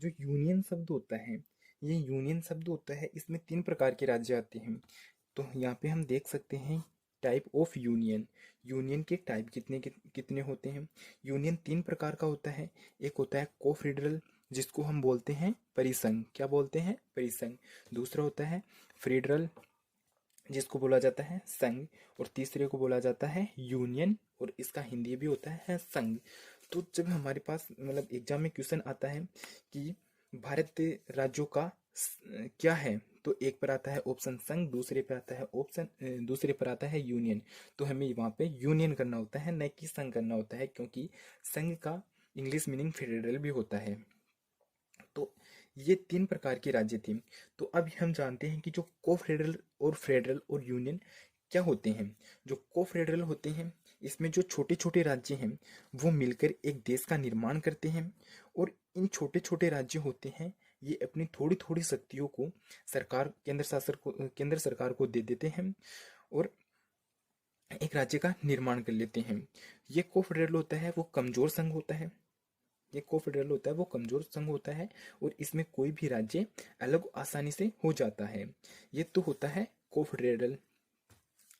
जो यूनियन शब्द होता है, ये यूनियन शब्द होता है, इसमें 3 प्रकार के राज्य आते हैं। तो यहाँ पे हम देख सकते हैं टाइप ऑफ यूनियन। यूनियन के टाइप कितने होते हैं। यूनियन 3 प्रकार का होता है। एक होता है कोफेडरल, जिसको हम बोलते हैं परिसंघ। क्या बोलते हैं? परिसंघ। दूसरा होता है फेडरल, जिसको बोला जाता है संघ। और तीसरे को बोला जाता है यूनियन, और इसका हिंदी भी होता है संघ। तो जब हमारे पास मतलब एग्जाम में क्वेश्चन आता है कि भारत राज्यों का क्या है, तो एक पर आता है ऑप्शन संघ, दूसरे पर आता है यूनियन। तो हमें वहां पे यूनियन करना होता है, न कि संघ करना होता है, क्योंकि संघ का इंग्लिश मीनिंग फेडरल भी होता है। तो ये 3 प्रकार के राज्य थे। तो अब हम जानते हैं कि जो कोफेडरल और फेडरल और यूनियन क्या होते हैं। जो कोफेडरल होते हैं, इसमें जो छोटे छोटे राज्य हैं वो मिलकर एक देश का निर्माण करते हैं। और इन छोटे छोटे राज्य होते हैं, ये अपनी थोड़ी थोड़ी शक्तियों को केंद्र सरकार को दे देते हैं और एक राज्य का निर्माण कर लेते हैं। ये कोफेडरल होता है वो कमजोर संघ होता है। ये कोफेडरल होता है वो कमजोर संघ होता है, और इसमें कोई भी राज्य अलग आसानी से हो जाता है। ये तो होता है कोफेडरल।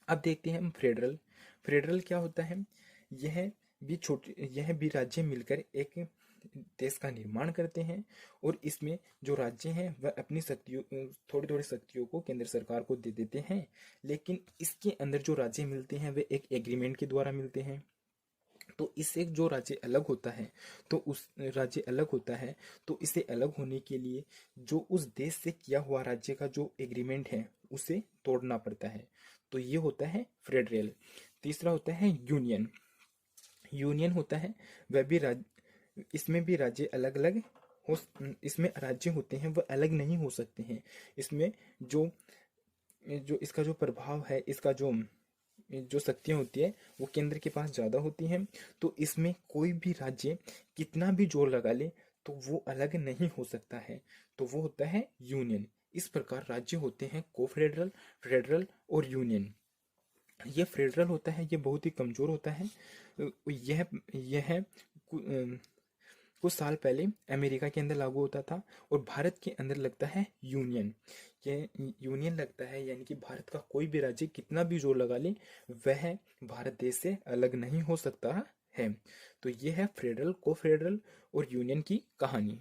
अब देखते हैं हम फेडरल। फेडरल क्या होता है? यह भी राज्य मिलकर एक देश का निर्माण करते हैं, और इसमें जो राज्य हैं वह अपनी शक्तियों थोड़ी थोड़ी शक्तियों को केंद्र सरकार को दे देते हैं। लेकिन इसके अंदर जो राज्य मिलते हैं वे एक एग्रीमेंट के द्वारा मिलते हैं। तो इससे जो राज्य अलग होता है, तो उस राज्य अलग होता है, तो इसे अलग होने के लिए जो उस देश से किया हुआ राज्य का जो एग्रीमेंट है उसे तोड़ना पड़ता है। तो ये होता है फेडरल। तीसरा होता है यूनियन। यूनियन होता है वह भी इसमें भी राज्य अलग अलग हो, इसमें राज्य होते हैं वह अलग नहीं हो सकते हैं। इसमें जो जो इसका जो प्रभाव है, इसका जो जो शक्तियाँ होती है वो केंद्र के पास ज़्यादा होती हैं। तो इसमें कोई भी राज्य कितना भी जोर लगा ले तो वो अलग नहीं हो सकता है। तो वो होता है यूनियन। इस प्रकार राज्य होते हैं कोफेडरल, फेडरल और यूनियन। ये फेडरल होता है ये बहुत ही कमज़ोर होता है। यह कुछ साल पहले अमेरिका के अंदर लागू होता था, और भारत के अंदर लगता है यूनियन। ये यूनियन लगता है, यानी कि भारत का कोई भी राज्य कितना भी जोर लगा ले वह भारत देश से अलग नहीं हो सकता है। तो ये है फेडरल, को फेडरल और यूनियन की कहानी।